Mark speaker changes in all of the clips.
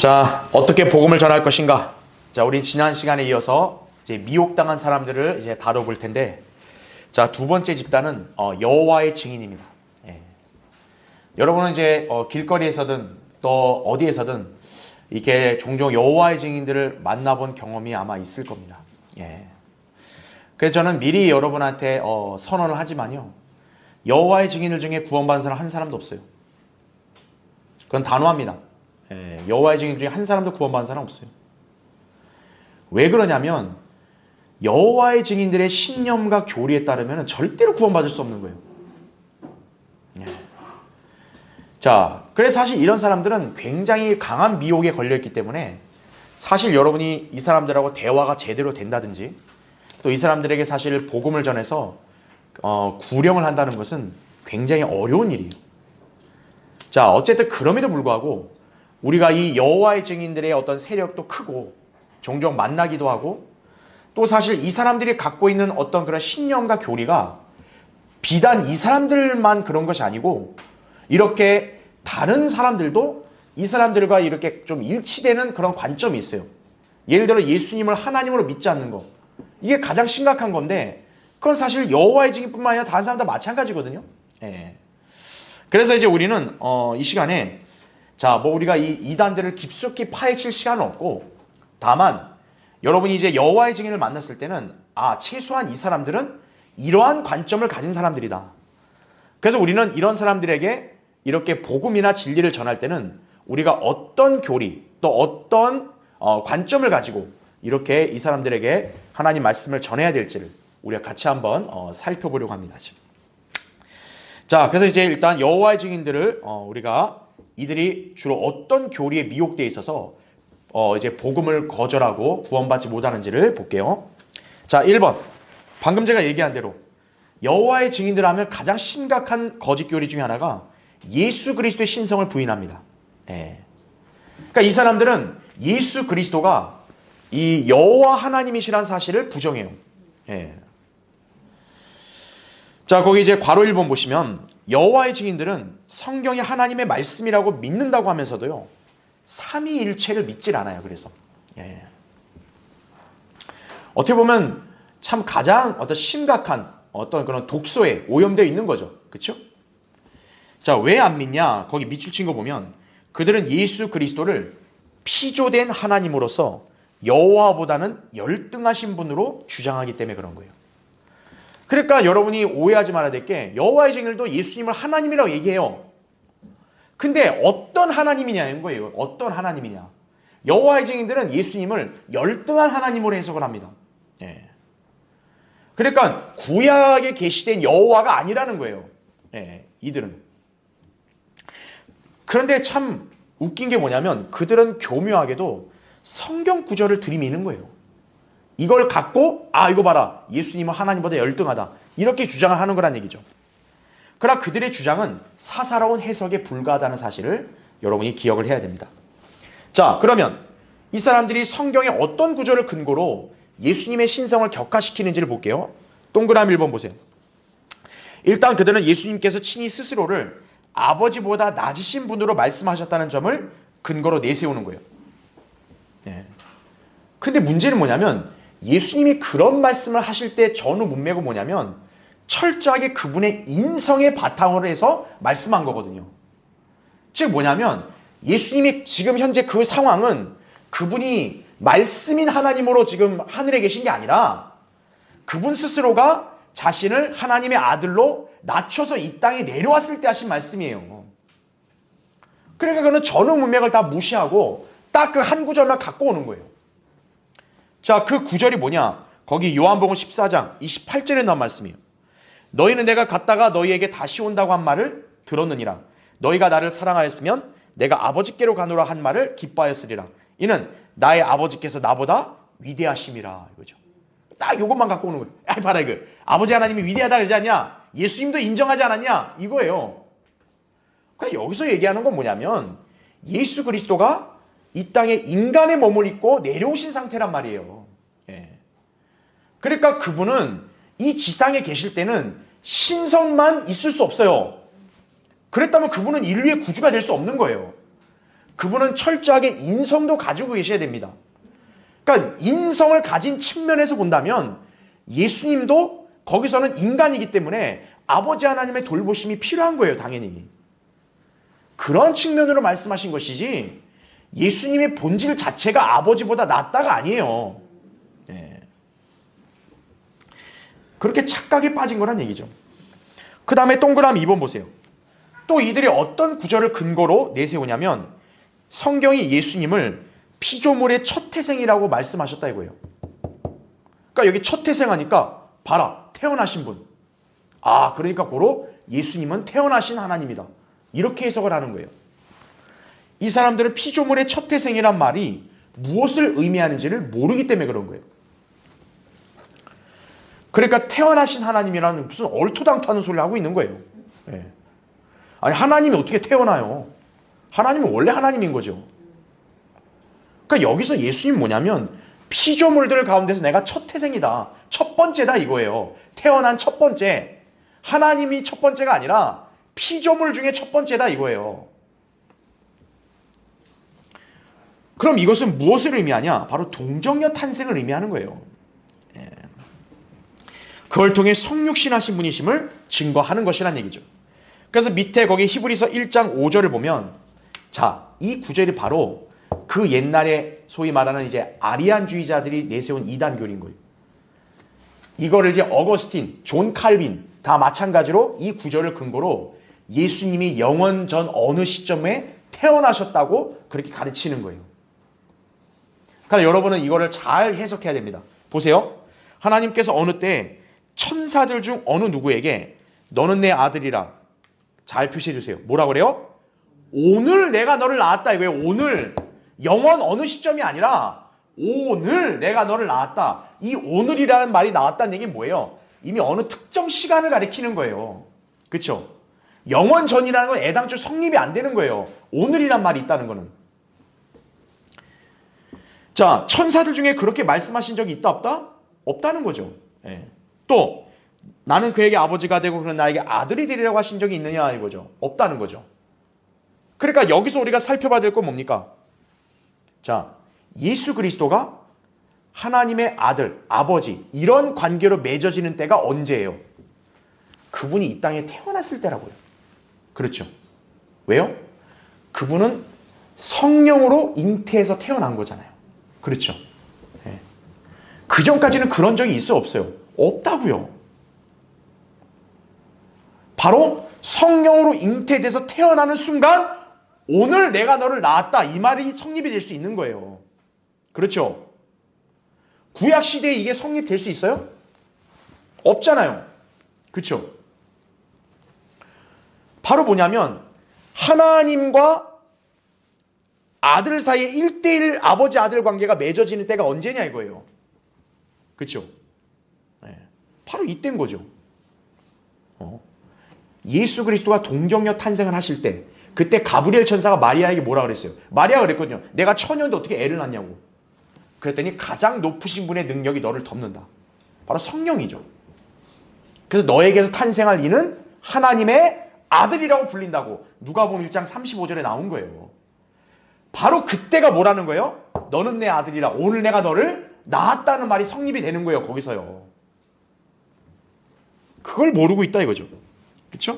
Speaker 1: 자, 어떻게 복음을 전할 것인가? 자, 우린 지난 시간에 이어서 이제 미혹당한 사람들을 이제 다뤄볼 텐데, 자, 두 번째 집단은 여호와의 증인입니다. 예. 여러분은 이제 길거리에서든 또 어디에서든 이렇게 종종 여호와의 증인들을 만나본 경험이 아마 있을 겁니다. 예. 그래서 저는 미리 여러분한테 선언을 하지만요, 여호와의 증인들 중에 구원받은 사람 한 사람도 없어요. 그건 단호합니다. 예, 여호와의 증인 중에 한 사람도 구원받은 사람 없어요. 왜 그러냐면 여호와의 증인들의 신념과 교리에 따르면 절대로 구원받을 수 없는 거예요. 예. 자, 그래서 사실 이런 사람들은 굉장히 강한 미혹에 걸려있기 때문에 사실 여러분이 이 사람들하고 대화가 제대로 된다든지 또 이 사람들에게 사실 복음을 전해서 구령을 한다는 것은 굉장히 어려운 일이에요. 자, 어쨌든 그럼에도 불구하고 우리가 이 여호와의 증인들의 어떤 세력도 크고 종종 만나기도 하고 또 사실 이 사람들이 갖고 있는 어떤 그런 신념과 교리가 비단 이 사람들만 그런 것이 아니고 이렇게 다른 사람들도 이 사람들과 이렇게 좀 일치되는 그런 관점이 있어요. 예를 들어 예수님을 하나님으로 믿지 않는 거, 이게 가장 심각한 건데 그건 사실 여호와의 증인뿐만 아니라 다른 사람도 마찬가지거든요. 예. 그래서 이제 우리는 이 시간에 자, 우리가 이 이단들을 깊숙이 파헤칠 시간은 없고, 다만 여러분이 이제 여호와의 증인을 만났을 때는 최소한 이 사람들은 이러한 관점을 가진 사람들이다. 그래서 우리는 이런 사람들에게 이렇게 복음이나 진리를 전할 때는 우리가 어떤 교리 또 어떤 관점을 가지고 이렇게 이 사람들에게 하나님 말씀을 전해야 될지를 우리가 같이 한번 살펴보려고 합니다. 자, 그래서 이제 일단 여호와의 증인들을 우리가 이들이 주로 어떤 교리에 미혹되어 있어서 이제 복음을 거절하고 구원받지 못하는지를 볼게요. 자, 1번. 방금 제가 얘기한 대로 여호와의 증인들 하면 가장 심각한 거짓 교리 중에 하나가 예수 그리스도의 신성을 부인합니다. 예. 그러니까 이 사람들은 예수 그리스도가 이 여호와 하나님이시라는 사실을 부정해요. 예. 자, 거기 이제 괄호 1번 보시면 여호와의 증인들은 성경이 하나님의 말씀이라고 믿는다고 하면서도요, 삼위일체를 믿질 않아요. 그래서 예. 어떻게 보면 참 가장 어떤 심각한 어떤 그런 독소에 오염되어 있는 거죠. 그렇죠? 자, 왜 안 믿냐? 거기 밑줄 친 거 보면 그들은 예수 그리스도를 피조된 하나님으로서 여호와보다는 열등하신 분으로 주장하기 때문에 그런 거예요. 그러니까 여러분이 오해하지 말아야 될 게 여호와의 증인들도 예수님을 하나님이라고 얘기해요. 근데 어떤 하나님이냐는 거예요. 어떤 하나님이냐. 여호와의 증인들은 예수님을 열등한 하나님으로 해석을 합니다. 예. 그러니까 구약에 계시된 여호와가 아니라는 거예요. 예, 이들은. 그런데 참 웃긴 게 뭐냐면 그들은 교묘하게도 성경 구절을 들이미는 거예요. 이걸 갖고 이거 봐라, 예수님은 하나님보다 열등하다, 이렇게 주장을 하는 거란 얘기죠. 그러나 그들의 주장은 사사로운 해석에 불과하다는 사실을 여러분이 기억을 해야 됩니다. 자, 그러면 이 사람들이 성경의 어떤 구절을 근거로 예수님의 신성을 격화시키는지를 볼게요. 동그라미 1번 보세요. 일단 그들은 예수님께서 친히 스스로를 아버지보다 낮으신 분으로 말씀하셨다는 점을 근거로 내세우는 거예요. 예. 근데 문제는 뭐냐면 예수님이 그런 말씀을 하실 때 전후 문맥은 뭐냐면 철저하게 그분의 인성의 바탕으로 해서 말씀한 거거든요. 즉 뭐냐면 예수님이 지금 현재 그 상황은 그분이 말씀인 하나님으로 지금 하늘에 계신 게 아니라 그분 스스로가 자신을 하나님의 아들로 낮춰서 이 땅에 내려왔을 때 하신 말씀이에요. 그러니까 그는 전후 문맥을 다 무시하고 딱 그 한 구절만 갖고 오는 거예요. 자, 그 구절이 뭐냐? 거기 요한복음 14장 28절에 나온 말씀이에요. 너희는 내가 갔다가 너희에게 다시 온다고 한 말을 들었느니라. 너희가 나를 사랑하였으면 내가 아버지께로 가노라 한 말을 기뻐하였으리라. 이는 나의 아버지께서 나보다 위대하심이라. 이거죠. 딱 이것만 갖고 오는 거예요. 봐라 이거. 아버지 하나님이 위대하다 그러지 않냐? 예수님도 인정하지 않았냐? 이거예요. 그러니까 여기서 얘기하는 건 뭐냐면 예수 그리스도가 이 땅에 인간의 몸을 입고 내려오신 상태란 말이에요. 예. 그러니까 그분은 이 지상에 계실 때는 신성만 있을 수 없어요. 그랬다면 그분은 인류의 구주가 될 수 없는 거예요. 그분은 철저하게 인성도 가지고 계셔야 됩니다. 그러니까 인성을 가진 측면에서 본다면 예수님도 거기서는 인간이기 때문에 아버지 하나님의 돌보심이 필요한 거예요, 당연히. 그런 측면으로 말씀하신 것이지 예수님의 본질 자체가 아버지보다 낫다가 아니에요. 예. 그렇게 착각에 빠진 거란 얘기죠. 그 다음에 동그라미 2번 보세요. 또 이들이 어떤 구절을 근거로 내세우냐면 성경이 예수님을 피조물의 첫 태생이라고 말씀하셨다 이거예요. 그러니까 여기 첫 태생하니까 봐라, 태어나신 분. 아, 그러니까 고로 예수님은 태어나신 하나님이다. 이렇게 해석을 하는 거예요. 이 사람들은 피조물의 첫 태생이란 말이 무엇을 의미하는지를 모르기 때문에 그런 거예요. 그러니까 태어나신 하나님이라는 무슨 얼토당토하는 소리를 하고 있는 거예요. 예. 아니, 하나님이 어떻게 태어나요? 하나님은 원래 하나님인 거죠. 그러니까 여기서 예수님 뭐냐면 피조물들 가운데서 내가 첫 태생이다. 첫 번째다 이거예요. 태어난 첫 번째. 하나님이 첫 번째가 아니라 피조물 중에 첫 번째다 이거예요. 그럼 이것은 무엇을 의미하냐? 바로 동정녀 탄생을 의미하는 거예요. 예. 그걸 통해 성육신하신 분이심을 증거하는 것이란 얘기죠. 그래서 밑에 거기 히브리서 1장 5절을 보면 자, 이 구절이 바로 그 옛날에 소위 말하는 이제 아리안주의자들이 내세운 이단교리인 거예요. 이거를 이제 어거스틴, 존 칼빈 다 마찬가지로 이 구절을 근거로 예수님이 영원 전 어느 시점에 태어나셨다고 그렇게 가르치는 거예요. 그러니까 여러분은 이거를 잘 해석해야 됩니다. 보세요. 하나님께서 어느 때 천사들 중 어느 누구에게 너는 내 아들이라 잘 표시해 주세요. 뭐라 그래요? 오늘 내가 너를 낳았다 이거예요. 오늘. 영원 어느 시점이 아니라 오늘 내가 너를 낳았다. 이 오늘이라는 말이 나왔다는 얘기는 뭐예요? 이미 어느 특정 시간을 가리키는 거예요. 그렇죠? 영원 전이라는 건 애당초 성립이 안 되는 거예요. 오늘이란 말이 있다는 거는. 자, 천사들 중에 그렇게 말씀하신 적이 있다 없다? 없다는 거죠. 예. 또 나는 그에게 아버지가 되고 그는 나에게 아들이 되리라고 하신 적이 있느냐 이거죠. 없다는 거죠. 그러니까 여기서 우리가 살펴봐야 될 건 뭡니까? 자, 예수 그리스도가 하나님의 아들, 아버지 이런 관계로 맺어지는 때가 언제예요? 그분이 이 땅에 태어났을 때라고요. 그렇죠. 왜요? 그분은 성령으로 잉태해서 태어난 거잖아요. 그렇죠. 네. 그 전까지는 그런 적이 있어요? 없어요? 없다고요. 바로 성령으로 잉태돼서 태어나는 순간 오늘 내가 너를 낳았다 이 말이 성립이 될 수 있는 거예요. 그렇죠. 구약시대에 이게 성립될 수 있어요? 없잖아요. 그렇죠. 바로 뭐냐면 하나님과 아들 사이에 1대1 아버지 아들 관계가 맺어지는 때가 언제냐 이거예요. 그렇죠. 네. 바로 이때인 거죠. 예수 그리스도가 동정녀 탄생을 하실 때 그때 가브리엘 천사가 마리아에게 뭐라 그랬어요? 마리아가 그랬거든요. 내가 처녀인데 어떻게 애를 낳냐고. 그랬더니 가장 높으신 분의 능력이 너를 덮는다. 바로 성령이죠. 그래서 너에게서 탄생할 이는 하나님의 아들이라고 불린다고 누가복음 1장 35절에 나온 거예요. 바로 그때가 뭐라는 거예요? 너는 내 아들이라 오늘 내가 너를 낳았다는 말이 성립이 되는 거예요. 거기서요. 그걸 모르고 있다 이거죠. 그렇죠?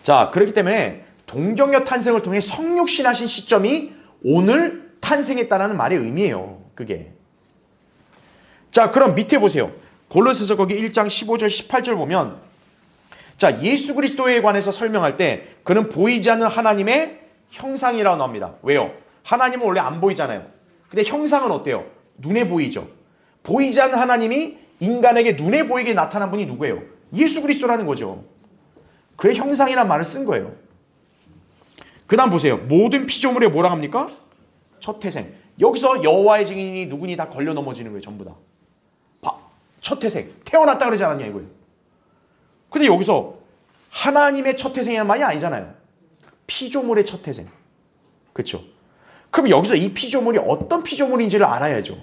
Speaker 1: 자, 그렇기 때문에 동정녀 탄생을 통해 성육신하신 시점이 오늘 탄생했다는 말의 의미예요. 그게. 자, 그럼 밑에 보세요. 골로새서 거기 1장 15절 18절 보면 자, 예수 그리스도에 관해서 설명할 때 그는 보이지 않는 하나님의 형상이라고 나옵니다. 왜요? 하나님은 원래 안 보이잖아요. 근데 형상은 어때요? 눈에 보이죠. 보이지 않는 하나님이 인간에게 눈에 보이게 나타난 분이 누구예요? 예수 그리스도라는 거죠. 그의 형상이라는 말을 쓴 거예요. 그 다음 보세요. 모든 피조물에 뭐라 합니까? 첫 태생. 여기서 여호와의 증인이 누구니 다 걸려 넘어지는 거예요. 전부 다. 첫 태생. 태어났다 그러지 않았냐 이거예요. 근데 여기서 하나님의 첫 태생이라는 말이 아니잖아요. 피조물의 첫 태생. 그렇죠? 그럼 여기서 이 피조물이 어떤 피조물인지를 알아야죠.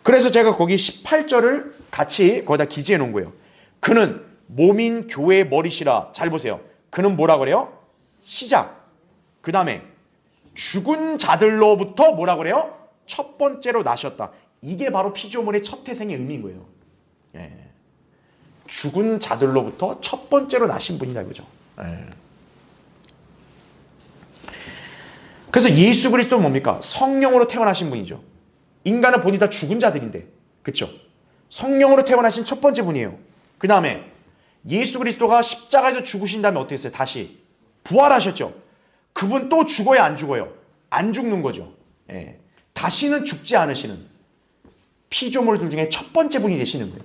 Speaker 1: 그래서 제가 거기 18절을 같이 거기다 기재해 놓은 거예요. 그는 몸인 교회의 머리시라. 잘 보세요. 그는 뭐라 그래요? 시작. 그 다음에 죽은 자들로부터 뭐라 그래요? 첫 번째로 나셨다. 이게 바로 피조물의 첫 태생의 의미인 거예요. 예. 죽은 자들로부터 첫 번째로 나신 분이다 이거죠. 예. 그래서 예수 그리스도는 뭡니까? 성령으로 태어나신 분이죠. 인간은 본인이 다 죽은 자들인데, 그렇죠? 성령으로 태어나신 첫 번째 분이에요. 그 다음에 예수 그리스도가 십자가에서 죽으신 다음에 어떻게 했어요? 다시 부활하셨죠. 그분 또 죽어요, 안 죽어요? 안 죽는 거죠. 예. 다시는 죽지 않으시는 피조물들 중에 첫 번째 분이 되시는 거예요.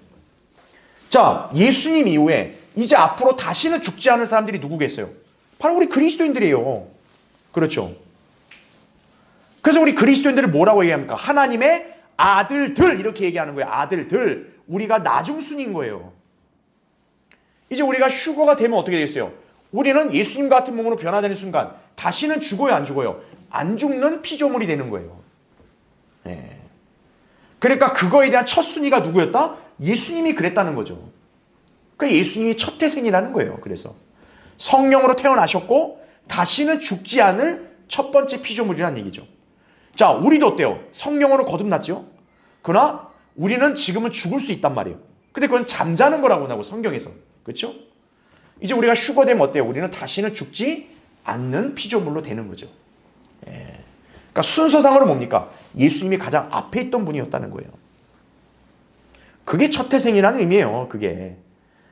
Speaker 1: 자, 예수님 이후에 이제 앞으로 다시는 죽지 않을 사람들이 누구겠어요? 바로 우리 그리스도인들이에요. 그렇죠? 그래서 우리 그리스도인들을 뭐라고 얘기합니까? 하나님의 아들들 이렇게 얘기하는 거예요. 아들들. 우리가 나중순인 거예요. 이제 우리가 휴거가 되면 어떻게 되겠어요? 우리는 예수님 같은 몸으로 변화되는 순간 다시는 죽어요, 안 죽어요? 안 죽는 피조물이 되는 거예요. 네. 그러니까 그거에 대한 첫 순위가 누구였다? 예수님이 그랬다는 거죠. 그러니까 예수님이 첫 태생이라는 거예요. 그래서 성령으로 태어나셨고 다시는 죽지 않을 첫 번째 피조물이라는 얘기죠. 자, 우리도 어때요? 성령으로 거듭났죠? 그러나 우리는 지금은 죽을 수 있단 말이에요. 근데 그건 잠자는 거라고 나오고 성경에서. 그렇죠? 이제 우리가 휴거되면 어때요? 우리는 다시는 죽지 않는 피조물로 되는 거죠. 예. 그러니까 순서상으로 뭡니까? 예수님이 가장 앞에 있던 분이었다는 거예요. 그게 첫 태생이라는 의미예요. 그게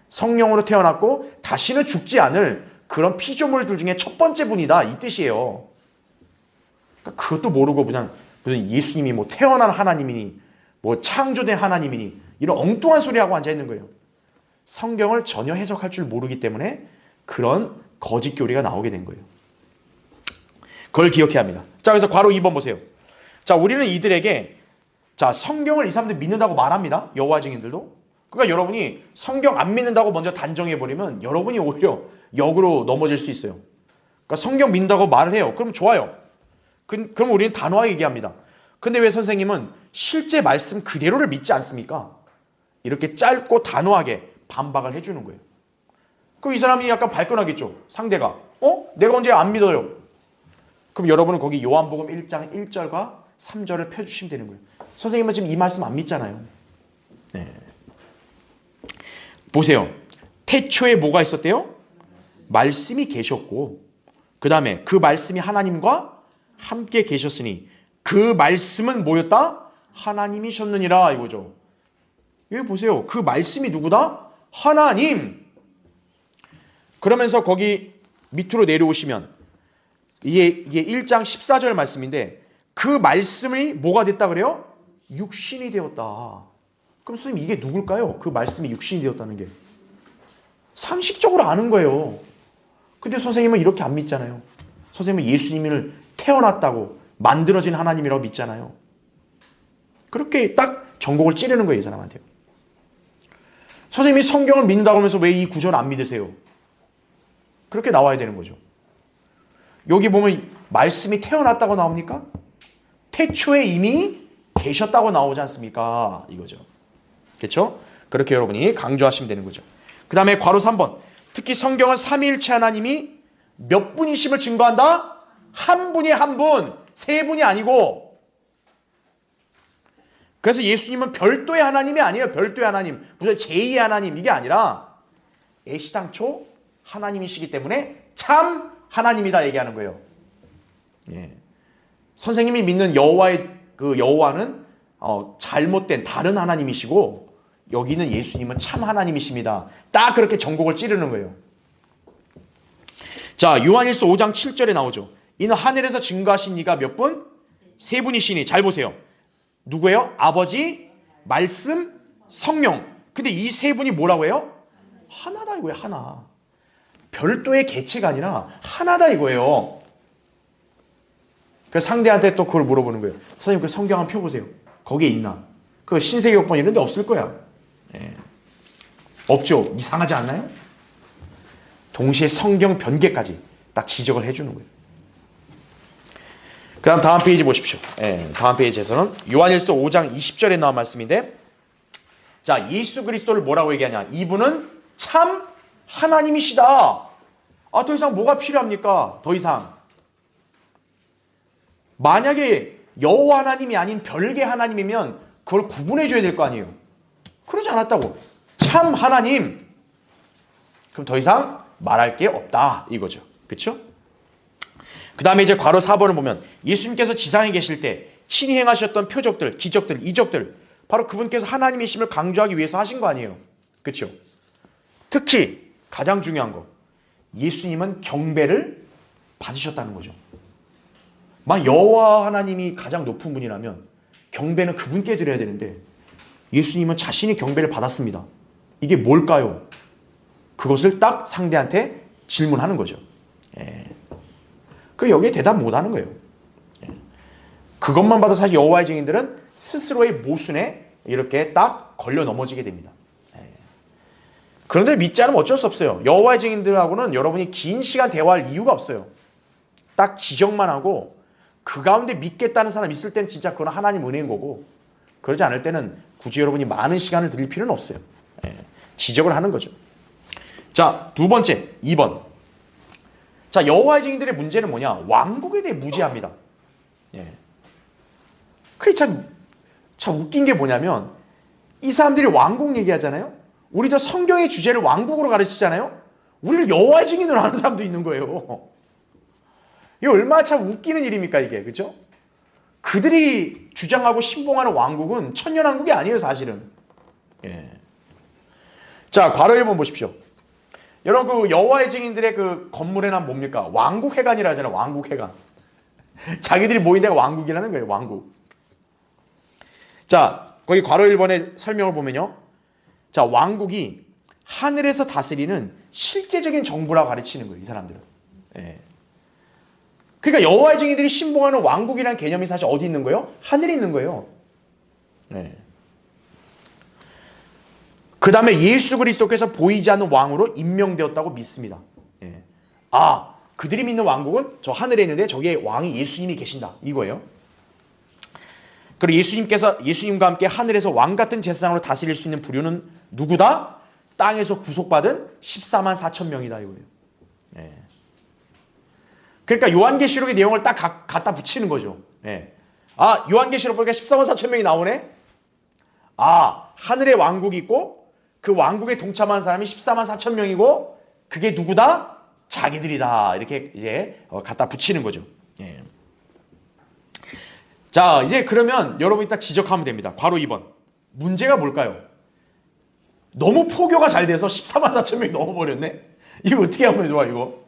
Speaker 1: 성령으로 태어났고 다시는 죽지 않을 그런 피조물들 중에 첫 번째 분이다 이 뜻이에요. 그러니까 그것도 모르고 그냥 무슨 예수님이 뭐 태어난 하나님이니 뭐 창조된 하나님이니 이런 엉뚱한 소리하고 앉아 있는 거예요. 성경을 전혀 해석할 줄 모르기 때문에 그런 거짓 교리가 나오게 된 거예요. 그걸 기억해야 합니다. 자, 그래서 괄호 2번 보세요. 자, 우리는 이들에게 자, 성경을 이 사람들 믿는다고 말합니다. 여호와 증인들도. 그러니까 여러분이 성경 안 믿는다고 먼저 단정해버리면 여러분이 오히려 역으로 넘어질 수 있어요. 그러니까 성경 믿는다고 말을 해요. 그럼 좋아요. 그럼 우리는 단호하게 얘기합니다. 근데 왜 선생님은 실제 말씀 그대로를 믿지 않습니까? 이렇게 짧고 단호하게 반박을 해주는 거예요. 그럼 이 사람이 약간 발끈하겠죠. 상대가. 내가 언제 안 믿어요. 그럼 여러분은 거기 요한복음 1장 1절과 3절을 펴주시면 되는 거예요. 선생님은 지금 이 말씀 안 믿잖아요. 네. 보세요. 태초에 뭐가 있었대요? 말씀이 계셨고 그 다음에 그 말씀이 하나님과 함께 계셨으니 그 말씀은 뭐였다? 하나님이셨느니라 이거죠. 여기 보세요. 그 말씀이 누구다? 하나님. 그러면서 거기 밑으로 내려오시면 이게 1장 14절 말씀인데 그 말씀이 뭐가 됐다 그래요? 육신이 되었다. 그럼 선생님 이게 누굴까요? 그 말씀이 육신이 되었다는 게. 상식적으로 아는 거예요. 근데 선생님은 이렇게 안 믿잖아요. 선생님은 예수님을 태어났다고 만들어진 하나님이라고 믿잖아요. 그렇게 딱 전곡을 찌르는 거예요. 이 사람한테. 선생님이 성경을 믿는다고 하면서 왜 이 구절을 안 믿으세요? 그렇게 나와야 되는 거죠. 여기 보면 말씀이 태어났다고 나옵니까? 태초에 이미 계셨다고 나오지 않습니까? 이거죠. 그렇죠? 그렇게 여러분이 강조하시면 되는 거죠. 그 다음에 괄호 3번. 특히 성경은 삼위일체 하나님이 몇 분이심을 증거한다? 한 분이 한 분. 세 분이 아니고. 그래서 예수님은 별도의 하나님이 아니에요. 별도의 하나님. 무슨 제2의 하나님. 이게 아니라 애시당초 하나님이시기 때문에 참 하나님이다 얘기하는 거예요. 예. 선생님이 믿는 여호와의 그 여호와는 잘못된 다른 하나님이시고 여기는 예수님은 참 하나님이십니다. 딱 그렇게 전곡을 찌르는 거예요. 자, 요한일서 5장 7절에 나오죠. 이는 하늘에서 증거하신 이가 몇 분? 세 분이시니. 잘 보세요. 누구예요? 아버지, 말씀, 성령. 근데 이 세 분이 뭐라고 해요? 하나다 이거예요. 하나. 별도의 개체가 아니라 하나다 이거예요. 그래서 상대한테 또 그걸 물어보는 거예요. 선생님 그 성경 한번 펴보세요. 거기에 있나? 그 신세계 역번 이런 데 없을 거야. 예. 없죠. 이상하지 않나요? 동시에 성경 변개까지 딱 지적을 해주는 거예요. 그 다음 페이지 보십시오. 예, 다음 페이지에서는 요한일서 5장 20절에 나온 말씀인데 자, 예수 그리스도를 뭐라고 얘기하냐? 이분은 참 하나님이시다. 더 이상 뭐가 필요합니까? 더 이상. 만약에 여호와 하나님이 아닌 별개 하나님이면 그걸 구분해 줘야 될 거 아니에요. 그러지 않았다고. 참 하나님. 그럼 더 이상 말할 게 없다 이거죠. 그렇죠? 그 다음에 이제 괄호 4번을 보면 예수님께서 지상에 계실 때 친히 행하셨던 표적들, 기적들, 이적들 바로 그분께서 하나님이심을 강조하기 위해서 하신 거 아니에요. 그렇죠? 특히 가장 중요한 거 예수님은 경배를 받으셨다는 거죠. 만 여호와 하나님이 가장 높은 분이라면 경배는 그분께 드려야 되는데 예수님은 자신이 경배를 받았습니다. 이게 뭘까요? 그것을 딱 상대한테 질문하는 거죠. 그 여기에 대답 못하는 거예요. 그것만 봐도 사실 여호와의 증인들은 스스로의 모순에 이렇게 딱 걸려 넘어지게 됩니다. 그런데 믿지 않으면 어쩔 수 없어요. 여호와의 증인들하고는 여러분이 긴 시간 대화할 이유가 없어요. 딱 지적만 하고 그 가운데 믿겠다는 사람 있을 때는 진짜 그건 하나님 은혜인 거고 그러지 않을 때는 굳이 여러분이 많은 시간을 들일 필요는 없어요. 지적을 하는 거죠. 자, 두 번째, 2번. 자, 여호와의 증인들의 문제는 뭐냐? 왕국에 대해 무지합니다. 그게 참 웃긴 게 뭐냐면 이 사람들이 왕국 얘기하잖아요. 우리도 성경의 주제를 왕국으로 가르치잖아요. 우리를 여호와의 증인으로 하는 사람도 있는 거예요. 이게 얼마나 참 웃기는 일입니까 이게. 그렇죠? 그들이 주장하고 신봉하는 왕국은 천년왕국이 아니에요 사실은. 자, 괄호 1번 보십시오. 여러분 그 여호와의 증인들의 그 건물에는 뭡니까? 왕국회관이라 하잖아요. 왕국회관. 자기들이 모인 데가 왕국이라는 거예요. 왕국. 자, 거기 괄호 1번의 설명을 보면요. 자, 왕국이 하늘에서 다스리는 실제적인 정부라고 가르치는 거예요. 이 사람들은. 그러니까 여호와의 증인들이 신봉하는 왕국이라는 개념이 사실 어디 있는 거예요? 하늘에 있는 거예요. 그 다음에 예수 그리스도께서 보이지 않는 왕으로 임명되었다고 믿습니다. 아, 그들이 믿는 왕국은 저 하늘에 있는데 저기에 왕이 예수님이 계신다. 이거예요. 그리고 예수님과 함께 하늘에서 왕 같은 제사장으로 다스릴 수 있는 부류는 누구다? 땅에서 구속받은 14만 4천 명이다. 이거예요. 그러니까 요한계시록의 내용을 딱 갖다 붙이는 거죠. 아, 요한계시록 보니까 14만 4천 명이 나오네? 아, 하늘에 왕국이 있고 그 왕국에 동참한 사람이 14만 4천 명이고 그게 누구다? 자기들이다. 이렇게 이제 갖다 붙이는 거죠. 자, 이제 그러면 여러분이 딱 지적하면 됩니다. 괄호 2번. 문제가 뭘까요? 너무 포교가 잘 돼서 14만 4천 명이 넘어버렸네? 이거 어떻게 하면 좋아, 이거?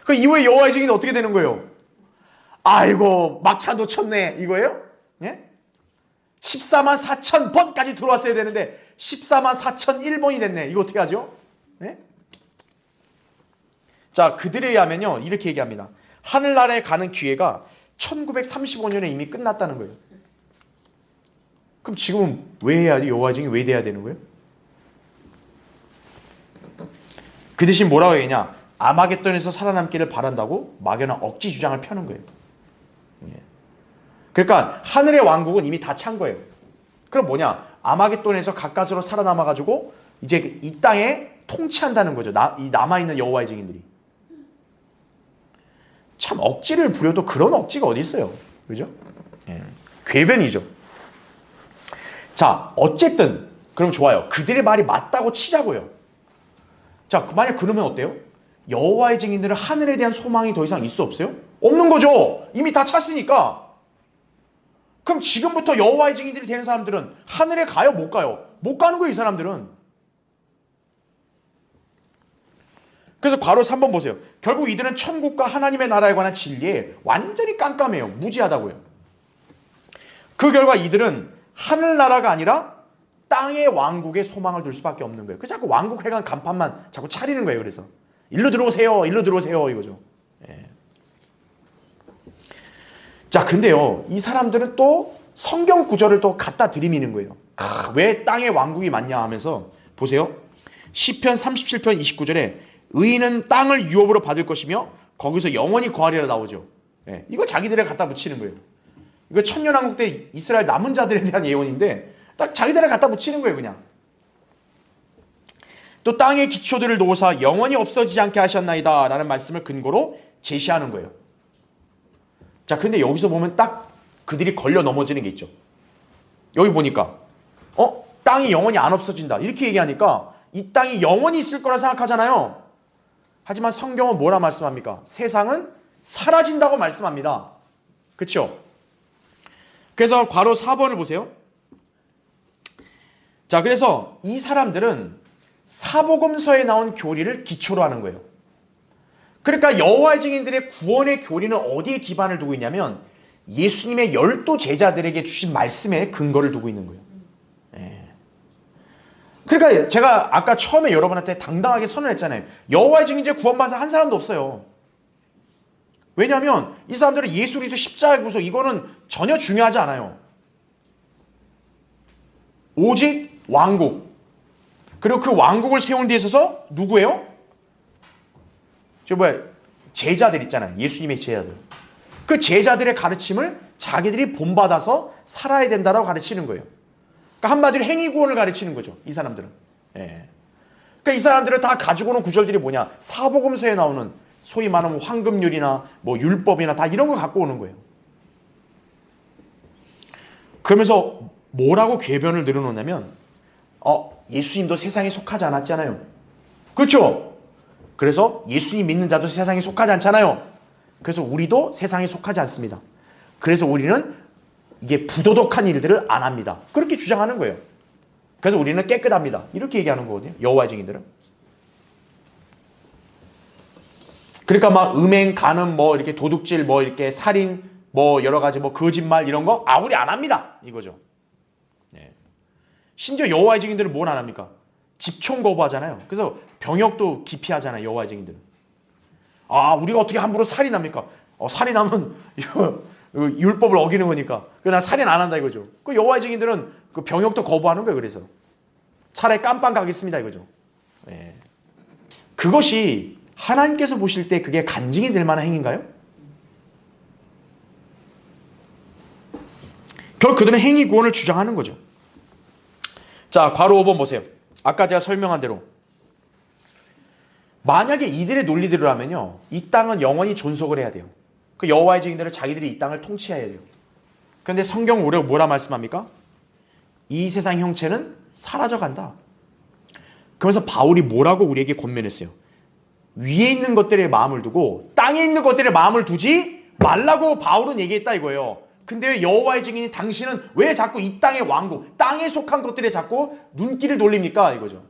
Speaker 1: 그 이후에 여호와의 증인은 어떻게 되는 거예요? 아이고, 막차 놓쳤네. 이거예요? 14만 4천 번까지 들어왔어야 되는데 14만 4천 1번이 됐네. 이거 어떻게 하죠? 자, 그들에 의하면요. 이렇게 얘기합니다. 하늘나라에 가는 기회가 1935년에 이미 끝났다는 거예요. 그럼 지금은 왜 해야 돼? 여호와의 증인이 왜 돼야 되는 거예요? 그 대신 뭐라고 얘기냐? 아마겟돈에서 살아남기를 바란다고 막연한 억지 주장을 펴는 거예요. 그러니까 하늘의 왕국은 이미 다 찬 거예요. 그럼 뭐냐? 아마겟돈에서 가까스로 살아남아가지고 이제 이 땅에 통치한다는 거죠. 이 남아있는 여호와의 증인들이. 참 억지를 부려도 그런 억지가 어디 있어요. 그죠? 궤변이죠. 자, 어쨌든 그럼 좋아요. 그들의 말이 맞다고 치자고요. 자, 만약 그러면 어때요? 여호와의 증인들은 하늘에 대한 소망이 더 이상 있어 없어요? 없는 거죠. 이미 다 찼으니까. 그럼 지금부터 여호와의 증인들이 되는 사람들은 하늘에 가요? 못 가요? 못 가는 거예요, 이 사람들은. 그래서 바로 3번 보세요. 결국 이들은 천국과 하나님의 나라에 관한 진리에 완전히 깜깜해요. 무지하다고요. 그 결과 이들은 하늘나라가 아니라 땅의 왕국에 소망을 둘 수밖에 없는 거예요. 그 자꾸 왕국회관 간판만 자꾸 차리는 거예요. 그래서 일로 들어오세요. 일로 들어오세요. 이거죠. 자, 근데요. 이 사람들은 또 성경 구절을 또 갖다 들이미는 거예요. 아, 왜 땅의 왕국이 맞냐 하면서 보세요. 시편 37편 29절에 의인은 땅을 유업으로 받을 것이며 거기서 영원히 거하리라 나오죠. 이거 자기들에 갖다 붙이는 거예요. 이거 천년왕국 때 이스라엘 남은 자들에 대한 예언인데 딱 자기들에 갖다 붙이는 거예요. 그냥. 또 땅의 기초들을 놓으사 영원히 없어지지 않게 하셨나이다 라는 말씀을 근거로 제시하는 거예요. 자, 근데 여기서 보면 딱 그들이 걸려 넘어지는 게 있죠. 여기 보니까 땅이 영원히 안 없어진다 이렇게 얘기하니까 이 땅이 영원히 있을 거라 생각하잖아요. 하지만 성경은 뭐라 말씀합니까? 세상은 사라진다고 말씀합니다. 그렇죠? 그래서 괄호 4번을 보세요. 자, 그래서 이 사람들은 사복음서에 나온 교리를 기초로 하는 거예요. 그러니까 여호와의 증인들의 구원의 교리는 어디에 기반을 두고 있냐면 예수님의 12 제자들에게 주신 말씀에 근거를 두고 있는 거예요. 그러니까 제가 아까 처음에 여러분한테 당당하게 선언했잖아요. 여호와의 증인제 구원받은 사람 한 사람도 없어요. 왜냐하면 이 사람들은 예수 그리스도 십자가의 구속 이거는 전혀 중요하지 않아요. 오직 왕국, 그리고 그 왕국을 세우는 데 있어서 누구예요? 제자들 있잖아요. 예수님의 제자들. 그 제자들의 가르침을 자기들이 본받아서 살아야 된다라고 가르치는 거예요. 그러니까 한마디로 행위구원을 가르치는 거죠. 이 사람들은. 그러니까 이 사람들은 다 가지고 오는 구절들이 뭐냐? 사복음서에 나오는 소위 말하면 황금률이나 뭐 율법이나 다 이런 걸 갖고 오는 거예요. 그러면서 뭐라고 궤변을 늘어놓냐면 예수님도 세상에 속하지 않았잖아요. 그렇죠? 그래서 예수님 믿는 자도 세상에 속하지 않잖아요. 그래서 우리도 세상에 속하지 않습니다. 그래서 우리는 이게 부도덕한 일들을 안 합니다. 그렇게 주장하는 거예요. 그래서 우리는 깨끗합니다. 이렇게 얘기하는 거거든요. 여호와의 증인들은. 그러니까 막 음행, 간음, 뭐 이렇게 도둑질, 뭐 이렇게 살인, 뭐 여러 가지 뭐 거짓말 이런 거 우리 안 합니다. 이거죠. 심지어 여호와의 증인들은 뭘 안 합니까? 집총 거부하잖아요. 그래서 병역도 기피하잖아요. 여호와의 증인들은. 우리가 어떻게 함부로 살인합니까? 살인하면 이거 율법을 어기는 거니까. 난 살인 안 한다 이거죠. 그 여호와의 증인들은 그 병역도 거부하는 거예요. 그래서 차라리 깜빵 가겠습니다 이거죠. 그것이 하나님께서 보실 때 그게 간증이 될 만한 행위인가요? 결국 그들은 행위 구원을 주장하는 거죠. 자, 괄호 5번 보세요. 아까 제가 설명한 대로 만약에 이들의 논리대로라면요, 이 땅은 영원히 존속을 해야 돼요. 그 여호와의 증인들은 자기들이 이 땅을 통치해야 돼요. 그런데 성경은 뭐라 말씀합니까? 이 세상 형체는 사라져간다. 그러면서 바울이 뭐라고 우리에게 권면했어요? 위에 있는 것들에 마음을 두고 땅에 있는 것들에 마음을 두지 말라고 바울은 얘기했다 이거예요. 근데 왜 여호와의 증인이 당신은 왜 자꾸 이 땅의 왕국, 땅에 속한 것들에 자꾸 눈길을 돌립니까? 이거죠.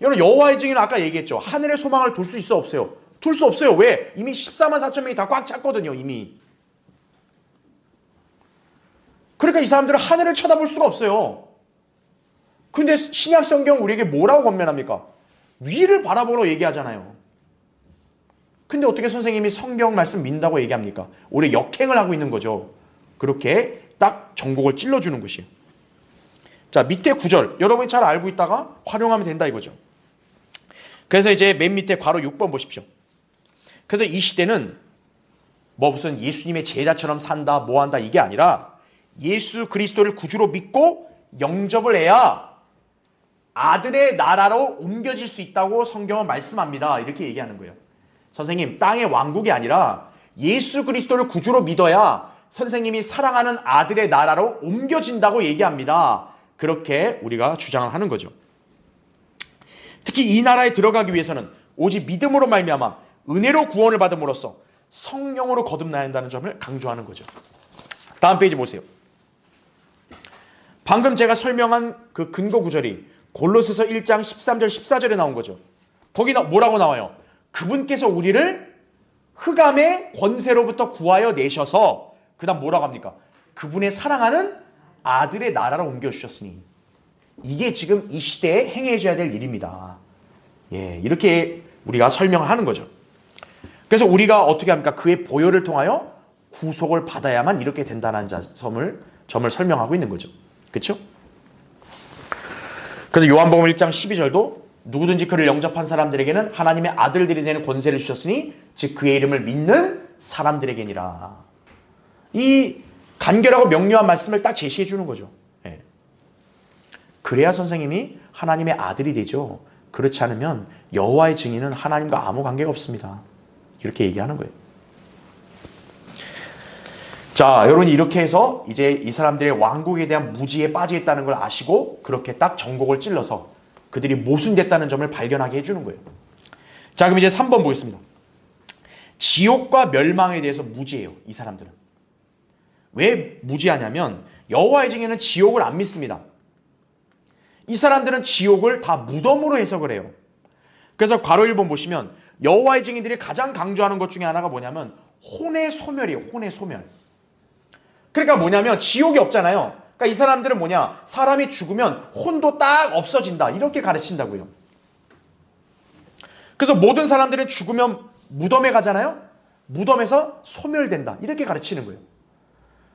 Speaker 1: 여러분, 여호와의 증인은 아까 얘기했죠. 하늘의 소망을 둘 수 있어 없어요? 둘 수 없어요. 왜? 이미 14만 4천 명이 다 꽉 찼거든요. 이미. 그러니까 이 사람들은 하늘을 쳐다볼 수가 없어요. 근데 신약 성경 우리에게 뭐라고 권면합니까? 위를 바라보러 얘기하잖아요. 근데 어떻게 선생님이 성경 말씀 믿는다고 얘기합니까? 오히려 역행을 하고 있는 거죠. 그렇게 딱 전곡을 찔러주는 것이에요. 자, 밑에 구절 여러분이 잘 알고 있다가 활용하면 된다 이거죠. 그래서 이제 맨 밑에 괄호 6번 보십시오. 그래서 이 시대는 뭐 무슨 예수님의 제자처럼 산다 뭐 한다 이게 아니라 예수 그리스도를 구주로 믿고 영접을 해야 아들의 나라로 옮겨질 수 있다고 성경은 말씀합니다. 이렇게 얘기하는 거예요. 선생님, 땅의 왕국이 아니라 예수 그리스도를 구주로 믿어야 선생님이 사랑하는 아들의 나라로 옮겨진다고 얘기합니다. 그렇게 우리가 주장을 하는 거죠. 특히 이 나라에 들어가기 위해서는 오직 믿음으로 말미암아 은혜로 구원을 받음으로써 성령으로 거듭나야 한다는 점을 강조하는 거죠. 다음 페이지 보세요. 방금 제가 설명한 그 근거 구절이 골로새서 1장 13절 14절에 나온 거죠. 거기 뭐라고 나와요? 그분께서 우리를 흑암의 권세로부터 구하여 내셔서 그 다음 뭐라고 합니까? 그분의 사랑하는 아들의 나라로 옮겨주셨으니 이게 지금 이 시대에 행해져야 될 일입니다. 이렇게 우리가 설명을 하는 거죠. 그래서 우리가 어떻게 합니까? 그의 보혈을 통하여 구속을 받아야만 이렇게 된다는 점을 설명하고 있는 거죠. 그렇죠? 그래서 요한복음 1장 12절도 누구든지 그를 영접한 사람들에게는 하나님의 아들들이 되는 권세를 주셨으니 즉 그의 이름을 믿는 사람들에게니라. 이 간결하고 명료한 말씀을 딱 제시해 주는 거죠. 그래야 선생님이 하나님의 아들이 되죠. 그렇지 않으면 여호와의 증인은 하나님과 아무 관계가 없습니다. 이렇게 얘기하는 거예요. 자, 여러분이 이렇게 해서 이제 이 사람들의 왕국에 대한 무지에 빠져 있다는 걸 아시고 그렇게 딱 전곡을 찔러서 그들이 모순됐다는 점을 발견하게 해주는 거예요. 자, 그럼 이제 3번 보겠습니다. 지옥과 멸망에 대해서 무지해요, 이 사람들은. 왜 무지하냐면 여호와의 증인은 지옥을 안 믿습니다. 이 사람들은 지옥을 다 무덤으로 해석을 해요. 그래서 괄호 1번 보시면 여호와의 증인들이 가장 강조하는 것 중에 하나가 뭐냐면 혼의 소멸이에요. 혼의 소멸. 그러니까 뭐냐면 지옥이 없잖아요. 그러니까 이 사람들은 뭐냐, 사람이 죽으면 혼도 딱 없어진다, 이렇게 가르친다고요. 그래서 모든 사람들은 죽으면 무덤에 가잖아요. 무덤에서 소멸된다, 이렇게 가르치는 거예요.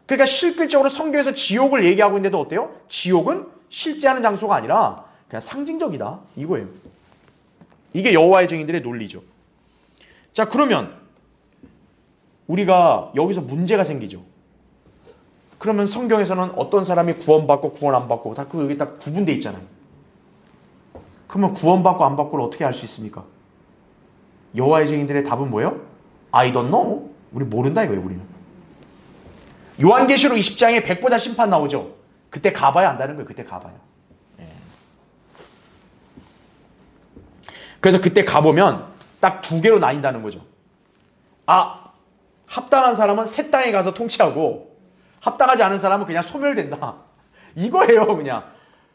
Speaker 1: 그러니까 실질적으로 성경에서 지옥을 얘기하고 있는데도 어때요? 지옥은 실제하는 장소가 아니라 그냥 상징적이다, 이거예요. 이게 여호와의 증인들의 논리죠. 자, 그러면 우리가 여기서 문제가 생기죠. 그러면 성경에서는 어떤 사람이 구원받고 구원 안 받고 다 여기 딱 구분돼 있잖아요. 그러면 구원받고 안 받고를 어떻게 알 수 있습니까? 여호와의 증인들의 답은 뭐예요? I don't know. 우리 모른다 이거예요, 우리는. 요한계시록 20장에 백보자 심판 나오죠. 그때 가봐야 안다는 거예요. 그때 가봐요. 예. 그래서 그때 가보면 딱 두 개로 나뉜다는 거죠. 아, 합당한 사람은 새 땅에 가서 통치하고 합당하지 않은 사람은 그냥 소멸된다, 이거예요, 그냥.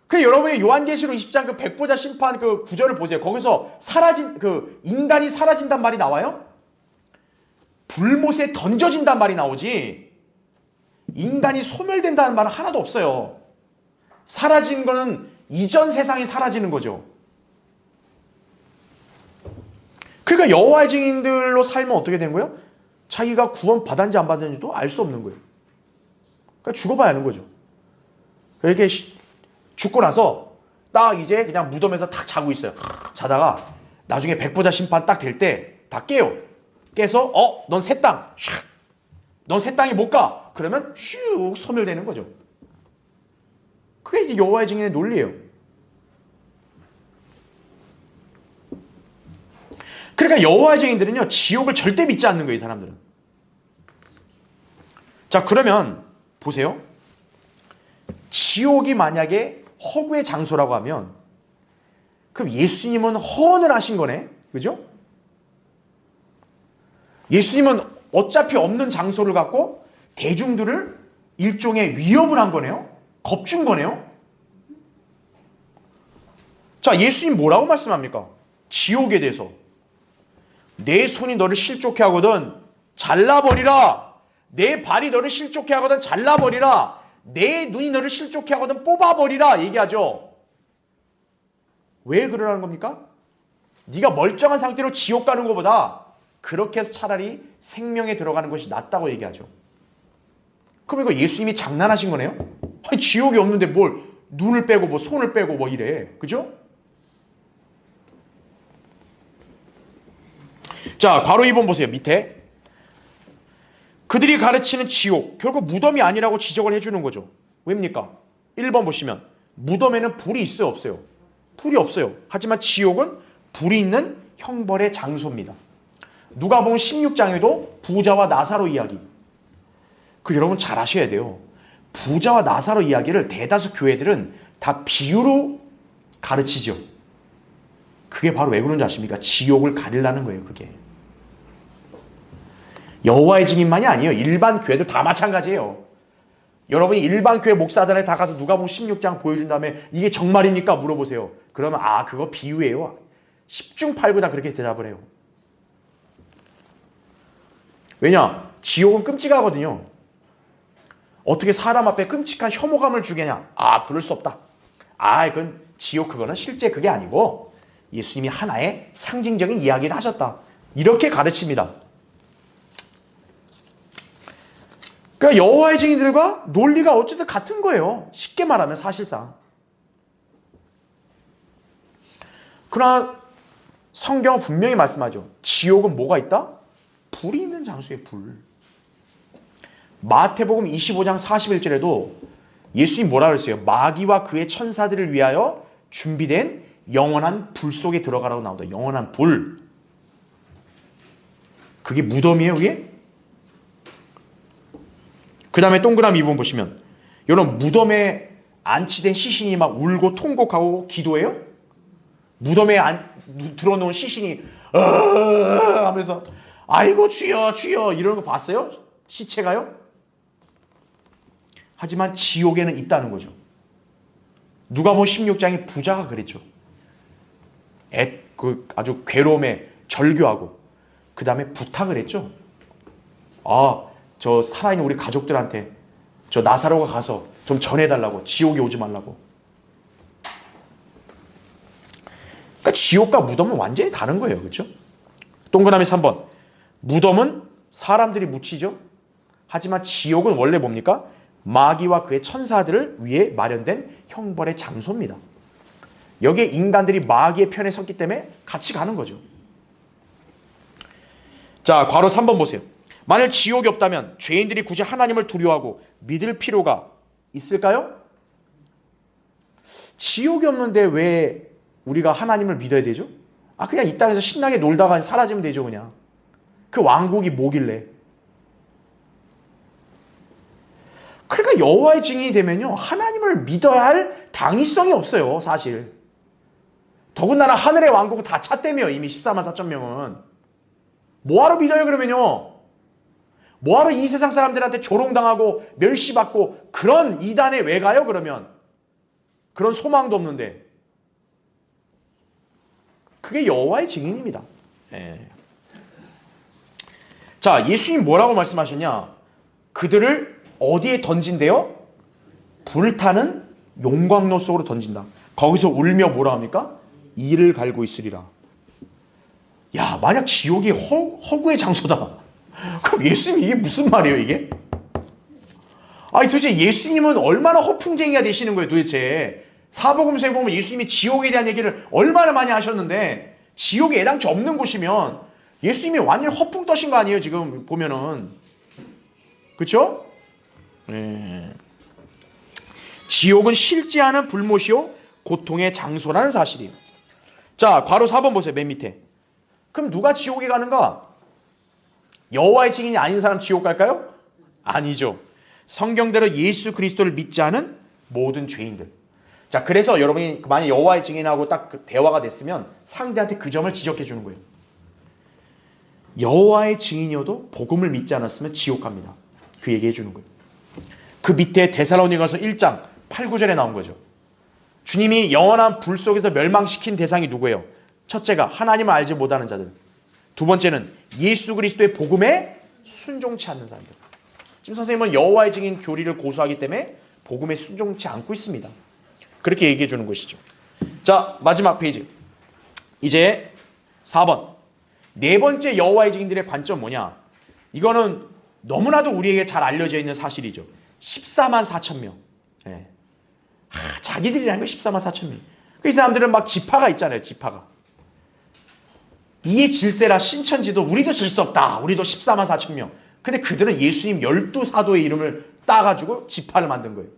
Speaker 1: 그 여러분이 요한계시록 20장 그 백보자 심판 그 구절을 보세요. 거기서 인간이 사라진단 말이 나와요? 불못에 던져진단 말이 나오지 인간이 소멸된다는 말은 하나도 없어요. 사라진 거는 이전 세상이 사라지는 거죠. 그러니까 여호와의 증인들로 살면 어떻게 되는 거예요? 자기가 구원 받았는지 안 받았는지도 알 수 없는 거예요. 그러니까 죽어봐야 하는 거죠. 이렇게 죽고 나서 딱 이제 그냥 무덤에서 딱 자고 있어요. 자다가 나중에 백보자 심판 딱 될 때 다 깨요. 깨서 넌 새 땅, 넌 새 땅에 못 가. 그러면 슉 소멸되는 거죠. 그게 이제 여호와의 증인의 논리예요. 그러니까 여호와의 증인들은요, 지옥을 절대 믿지 않는 거예요, 이 사람들은. 자, 그러면 보세요. 지옥이 만약에 허구의 장소라고 하면 그럼 예수님은 허언을 하신 거네, 그죠? 예수님은 어차피 없는 장소를 갖고 대중들을 일종의 위협을 한 거네요. 겁준 거네요. 자, 예수님 뭐라고 말씀합니까? 지옥에 대해서. 내 손이 너를 실족해 하거든 잘라버리라. 내 발이 너를 실족해 하거든 잘라버리라. 내 눈이 너를 실족해 하거든 뽑아버리라, 얘기하죠. 왜 그러라는 겁니까? 네가 멀쩡한 상태로 지옥 가는 것보다 그렇게 해서 차라리 생명에 들어가는 것이 낫다고 얘기하죠. 그럼 이거 예수님이 장난하신 거네요? 아니, 지옥이 없는데 뭘 눈을 빼고 뭐 손을 빼고 뭐 이래, 그죠? 자, 괄호 2번 보세요. 밑에 그들이 가르치는 지옥, 결국 무덤이 아니라고 지적을 해주는 거죠. 왜입니까? 1번 보시면 무덤에는 불이 있어요, 없어요? 불이 없어요. 하지만 지옥은 불이 있는 형벌의 장소입니다. 누가복음 16장에도 부자와 나사로 이야기, 여러분 잘 아셔야 돼요. 부자와 나사로 이야기를 대다수 교회들은 다 비유로 가르치죠. 그게 바로 왜 그런지 아십니까? 지옥을 가리려는 거예요, 그게. 여호와의 증인만이 아니에요. 일반 교회도 다 마찬가지예요. 여러분이 일반 교회 목사들에 다 가서 누가복음 16장 보여준 다음에 이게 정말입니까? 물어보세요. 그러면 그거 비유예요. 10중 8구 다 그렇게 대답을 해요. 왜냐? 지옥은 끔찍하거든요. 어떻게 사람 앞에 끔찍한 혐오감을 주겠냐? 그럴 수 없다. 그건 지옥, 그거는 실제 그게 아니고 예수님이 하나의 상징적인 이야기를 하셨다, 이렇게 가르칩니다. 그러니까 여호와의 증인들과 논리가 어쨌든 같은 거예요. 쉽게 말하면 사실상. 그러나 성경은 분명히 말씀하죠. 지옥은 뭐가 있다? 불이 있는 장소에 불. 마태복음 25장 41절에도 예수님 뭐라 그랬어요? 마귀와 그의 천사들을 위하여 준비된 영원한 불 속에 들어가라고 나온다. 영원한 불. 그게 무덤이에요, 그게? 그 다음에 동그라미 2번 보시면 이런 무덤에 안치된 시신이 막 울고 통곡하고 기도해요? 무덤에 들어놓은 시신이 하면서 아이고 주여 주여 이러는 거 봤어요? 시체가요? 하지만 지옥에는 있다는 거죠. 누가복음 16장에 부자가 그랬죠. 아주 괴로움에 절규하고 그 다음에 부탁을 했죠. 저 살아있는 우리 가족들한테 저 나사로가 가서 좀 전해달라고, 지옥에 오지 말라고. 그러니까 지옥과 무덤은 완전히 다른 거예요. 그렇죠? 동그라미 3번. 무덤은 사람들이 묻히죠. 하지만 지옥은 원래 뭡니까? 마귀와 그의 천사들을 위해 마련된 형벌의 장소입니다. 여기에 인간들이 마귀의 편에 섰기 때문에 같이 가는 거죠. 자, 괄호 3번 보세요. 만일 지옥이 없다면 죄인들이 굳이 하나님을 두려워하고 믿을 필요가 있을까요? 지옥이 없는데 왜 우리가 하나님을 믿어야 되죠? 그냥 이 땅에서 신나게 놀다가 사라지면 되죠, 그냥. 그 왕국이 뭐길래? 그러니까 여호와의 증인이 되면요, 하나님을 믿어야 할 당위성이 없어요, 사실. 더군다나 하늘의 왕국은 다 찼다며요, 이미 14만 4천 명은. 뭐하러 믿어요, 그러면요? 뭐하러 이 세상 사람들한테 조롱당하고 멸시받고 그런 이단에 왜 가요, 그러면? 그런 소망도 없는데. 그게 여호와의 증인입니다. 자, 예수님 뭐라고 말씀하셨냐? 그들을 어디에 던진대요? 불타는 용광로 속으로 던진다. 거기서 울며 뭐라 합니까? 이를 갈고 있으리라. 야, 만약 지옥이 허구의 장소다. 그럼 예수님 이게 무슨 말이에요, 이게? 도대체 예수님은 얼마나 허풍쟁이가 되시는 거예요, 도대체. 사복음서에 보면 예수님이 지옥에 대한 얘기를 얼마나 많이 하셨는데 지옥이 애당초 없는 곳이면 예수님이 완전 허풍 떠신 거 아니에요, 지금 보면은. 그렇죠? 지옥은 싫지 않은 불못이요 고통의 장소라는 사실이에요. 자, 괄호 4번 보세요, 맨 밑에. 그럼 누가 지옥에 가는가? 여호와의 증인이 아닌 사람 지옥 갈까요? 아니죠. 성경대로 예수 그리스도를 믿지 않은 모든 죄인들. 자, 그래서 여러분이 만약 여호와의 증인하고 딱 대화가 됐으면 상대한테 그 점을 지적해 주는 거예요. 여호와의 증인이어도 복음을 믿지 않았으면 지옥 갑니다. 그 얘기해 주는 거예요. 그 밑에 데살로니가서 1장 8, 9절에 나온 거죠. 주님이 영원한 불 속에서 멸망시킨 대상이 누구예요? 첫째가 하나님을 알지 못하는 자들. 두 번째는 예수 그리스도의 복음에 순종치 않는 사람들. 지금 선생님은 여호와의 증인 교리를 고수하기 때문에 복음에 순종치 않고 있습니다. 그렇게 얘기해 주는 것이죠. 자, 마지막 페이지. 이제 4번. 네 번째 여호와의 증인들의 관점 뭐냐? 이거는 너무나도 우리에게 잘 알려져 있는 사실이죠. 14만 4천 명. 자기들이라는 거 14만 4천 명. 그 사람들은 막 지파가 있잖아요, 지파가. 이에 질세라 신천지도 우리도 질 수 없다. 우리도 14만 4천 명. 근데 그들은 예수님 12사도의 이름을 따가지고 지파를 만든 거예요.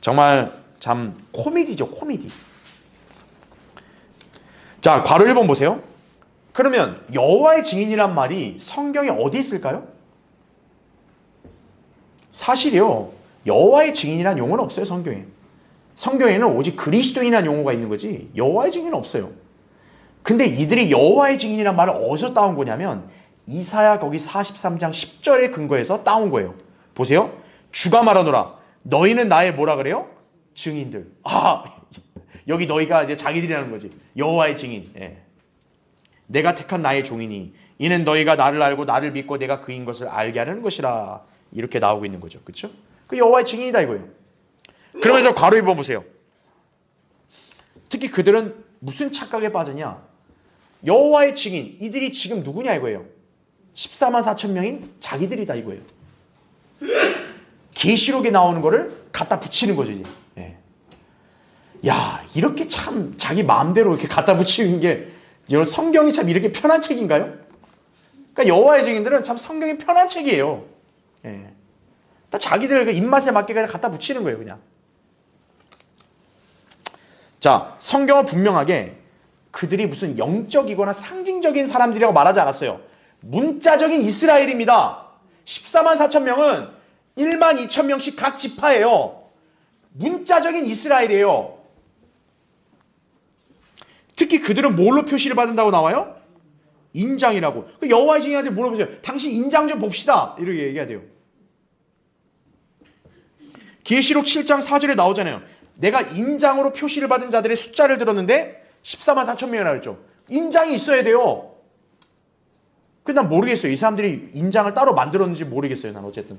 Speaker 1: 정말 참 코미디죠, 코미디. 자, 괄호 1번 보세요. 그러면 여호와의 증인이란 말이 성경에 어디 있을까요? 사실이요, 여호와의 증인이란 용어는 없어요, 성경에. 성경에는 오직 그리스도인이라는 용어가 있는 거지 여호와의 증인은 없어요. 근데 이들이 여호와의 증인이란 말을 어디서 따온 거냐면 이사야 거기 43장 10절에 근거해서 따온 거예요. 보세요. 주가 말하노라 너희는 나의 뭐라 그래요? 증인들. 여기 너희가 이제 자기들이라는 거지. 여호와의 증인. 내가 택한 나의 종이니 이는 너희가 나를 알고 나를 믿고 내가 그인 것을 알게 하는 것이라. 이렇게 나오고 있는 거죠. 그렇죠? 그 여호와의 증인이다 이거예요. 그러면서 괄호 2번 보세요. 특히 그들은 무슨 착각에 빠졌냐? 여호와의 증인, 이들이 지금 누구냐 이거예요. 14만 4천 명인 자기들이다 이거예요. 계시록에 나오는 거를 갖다 붙이는 거죠 이제. 야, 이렇게 참 자기 마음대로 이렇게 갖다 붙이는 게 성경이 참 이렇게 편한 책인가요? 그러니까 여호와의 증인들은 참 성경이 편한 책이에요. 다 자기들 그 입맛에 맞게 그냥 갖다 붙이는 거예요, 그냥. 자, 성경은 분명하게 그들이 무슨 영적이거나 상징적인 사람들이라고 말하지 않았어요. 문자적인 이스라엘입니다. 14만 4천 명은 1만 2천 명씩 각 지파예요. 문자적인 이스라엘이에요. 특히 그들은 뭘로 표시를 받는다고 나와요? 인장이라고. 여호와의 증인한테 물어보세요. 당신 인장 좀 봅시다. 이렇게 얘기해야 돼요. 계시록 7장 4절에 나오잖아요. 내가 인장으로 표시를 받은 자들의 숫자를 들었는데 14만 4천 명이라 그랬죠. 인장이 있어야 돼요. 근데 난 모르겠어요. 이 사람들이 인장을 따로 만들었는지 모르겠어요. 난 어쨌든.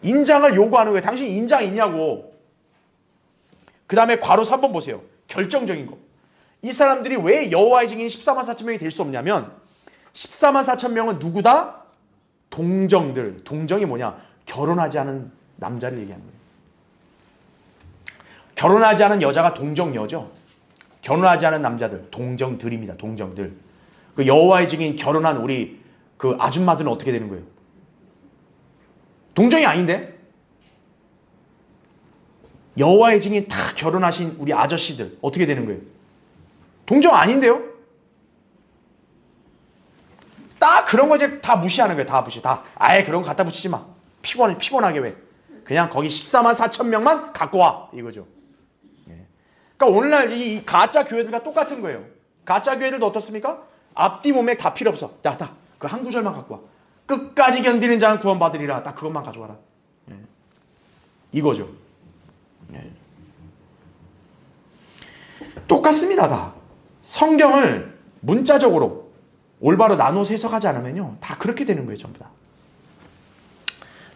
Speaker 1: 인장을 요구하는 거예요. 당신 인장 있냐고. 그 다음에 괄호 3번 보세요. 결정적인 거. 이 사람들이 왜 여호와의 증인 14만 4천 명이 될 수 없냐면 14만 4천 명은 누구다? 동정들. 동정이 뭐냐? 결혼하지 않은 남자를 얘기하는 거예요. 결혼하지 않은 여자가 동정녀죠. 결혼하지 않은 남자들, 동정들입니다. 동정들. 그 여호와의 증인 결혼한 우리 그 아줌마들은 어떻게 되는 거예요? 동정이 아닌데? 여호와의 증인 다 결혼하신 우리 아저씨들 어떻게 되는 거예요? 동정 아닌데요? 딱 그런 거 이제 다 무시하는 거예요. 다 무시. 다. 아예 그런 거 갖다 붙이지 마. 피곤하게 왜? 그냥 거기 14만 4천 명만 갖고 와. 이거죠. 그러니까 오늘날 이 가짜 교회들과 똑같은 거예요. 가짜 교회들도 어떻습니까? 앞뒤 문맥 다 필요 없어. 야, 그 한 구절만 갖고 와. 끝까지 견디는 자는 구원받으리라. 딱 그것만 가져와라. 이거죠. 똑같습니다. 다. 성경을 문자적으로 올바로 나눠서 해석하지 않으면요. 다 그렇게 되는 거예요. 전부 다.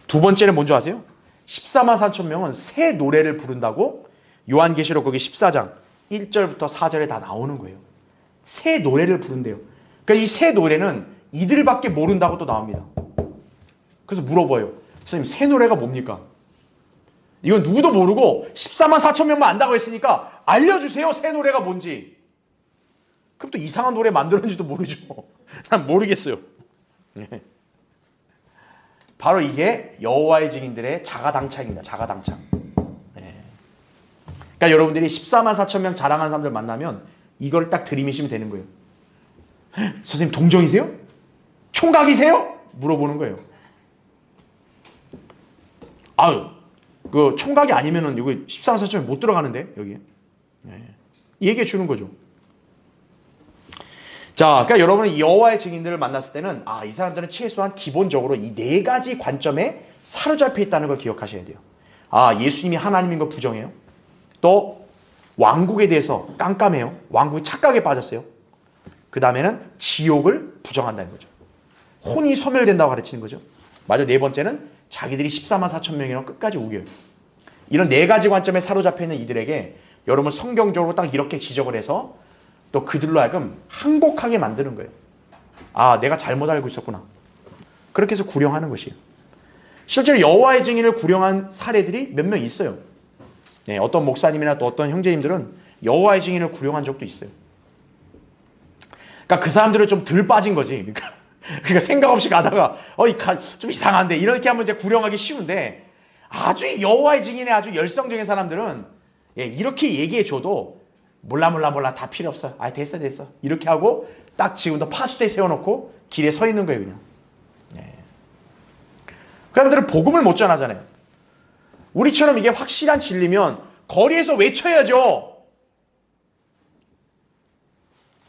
Speaker 1: 두 번째는 뭔지 아세요? 14만 4천 명은 새 노래를 부른다고 요한계시록 거기 14장 1절부터 4절에 다 나오는 거예요. 새 노래를 부른대요. 그러니까 이 새 노래는 이들밖에 모른다고 또 나옵니다. 그래서 물어봐요. 선생님, 새 노래가 뭡니까? 이건 누구도 모르고 14만 4천 명만 안다고 했으니까 알려주세요. 새 노래가 뭔지. 그럼 또 이상한 노래 만들었는지도 모르죠. 난 모르겠어요. 바로 이게 여호와의 증인들의 자가당창입니다. 자가당창. 그러니까 여러분들이 14만 4천 명 자랑하는 사람들 만나면 이걸 딱 들이미시면 되는 거예요. 선생님 동정이세요? 총각이세요? 물어보는 거예요. 아유, 그 총각이 아니면은 여기 14만 4천 명 못 들어가는데 여기에. 얘기해 주는 거죠. 자, 그러니까 여러분은 여호와의 증인들을 만났을 때는 이 사람들은 최소한 기본적으로 이 네 가지 관점에 사로잡혀 있다는 걸 기억하셔야 돼요. 예수님이 하나님인 거 부정해요. 또 왕국에 대해서 깜깜해요. 왕국이 착각에 빠졌어요. 그 다음에는 지옥을 부정한다는 거죠. 혼이 소멸된다고 가르치는 거죠. 맞아. 네 번째는 자기들이 14만 4천 명이라고 끝까지 우겨요. 이런 네 가지 관점에 사로잡혀 있는 이들에게 여러분 성경적으로 딱 이렇게 지적을 해서 또 그들로 하여금 항복하게 만드는 거예요. 내가 잘못 알고 있었구나. 그렇게 해서 구령하는 것이에요. 실제로 여호와의 증인을 구령한 사례들이 몇 명 있어요. 어떤 목사님이나 또 어떤 형제님들은 여호와의 증인을 구령한 적도 있어요. 그러니까 그 사람들은 좀 덜 빠진 거지. 그러니까 생각 없이 가다가 좀 이상한데 이렇게 하면 이제 구령하기 쉬운데 아주 여호와의 증인의 아주 열성적인 사람들은 이렇게 얘기해 줘도 몰라 다 필요 없어. 됐어 이렇게 하고 딱 지금도 파수대 세워놓고 길에 서 있는 거예요. 그냥. 그 사람들은 복음을 못 전하잖아요. 우리처럼 이게 확실한 진리면 거리에서 외쳐야죠.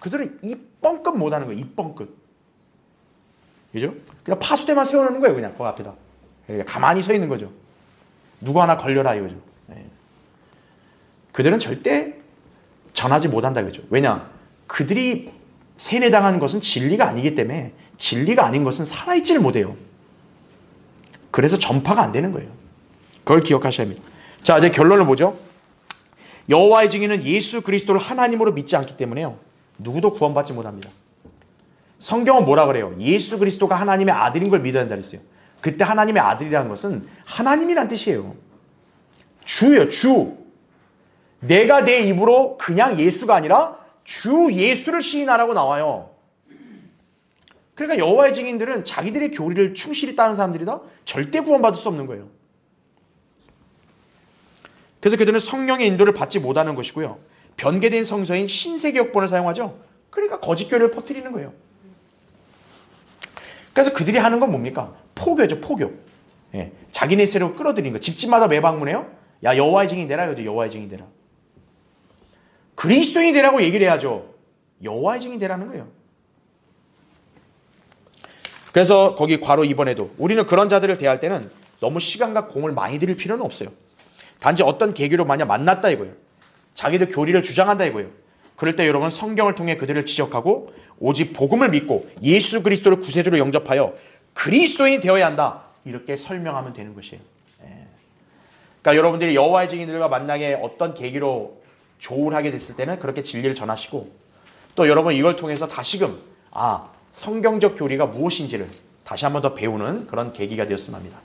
Speaker 1: 그들은 입 뻥끗 못하는 거예요. 입 뻥끗. 그죠? 그냥 파수대만 세워놓는 거예요. 그냥 그 앞에다. 가만히 서 있는 거죠. 누구 하나 걸려라 이거죠. 그들은 절대 전하지 못한다 이거죠. 왜냐? 그들이 세뇌당한 것은 진리가 아니기 때문에 진리가 아닌 것은 살아있지를 못해요. 그래서 전파가 안 되는 거예요. 그걸 기억하셔야 합니다. 자, 이제 결론을 보죠. 여호와의 증인은 예수 그리스도를 하나님으로 믿지 않기 때문에요. 누구도 구원받지 못합니다. 성경은 뭐라 그래요? 예수 그리스도가 하나님의 아들인 걸 믿어야 된다 그랬어요. 그때 하나님의 아들이라는 것은 하나님이란 뜻이에요. 주예요, 주. 내가 내 입으로 그냥 예수가 아니라 주 예수를 시인하라고 나와요. 그러니까 여호와의 증인들은 자기들의 교리를 충실히 따르는 사람들이다 절대 구원받을 수 없는 거예요. 그래서 그들은 성령의 인도를 받지 못하는 것이고요. 변개된 성서인 신세계역본을 사용하죠. 그러니까 거짓 교리를 퍼뜨리는 거예요. 그래서 그들이 하는 건 뭡니까? 포교죠, 포교. 예, 자기네 세력을 끌어들이는 거. 집집마다 매방문해요. 야, 여호와의 증인 되라. 그러죠. 여호와의 증인 되라. 그리스도인이 되라고 얘기를 해야죠. 여호와의 증인 되라는 거예요. 그래서 거기 괄호 2번에도 우리는 그런 자들을 대할 때는 너무 시간과 공을 많이 들일 필요는 없어요. 단지 어떤 계기로 만약 만났다 이거예요. 자기들 교리를 주장한다 이거예요. 그럴 때 여러분 성경을 통해 그들을 지적하고 오직 복음을 믿고 예수 그리스도를 구세주로 영접하여 그리스도인이 되어야 한다. 이렇게 설명하면 되는 것이에요. 그러니까 여러분들이 여호와의 증인들과 만나게 어떤 계기로 조울하게 됐을 때는 그렇게 진리를 전하시고 또 여러분 이걸 통해서 다시금 성경적 교리가 무엇인지를 다시 한 번 더 배우는 그런 계기가 되었으면 합니다.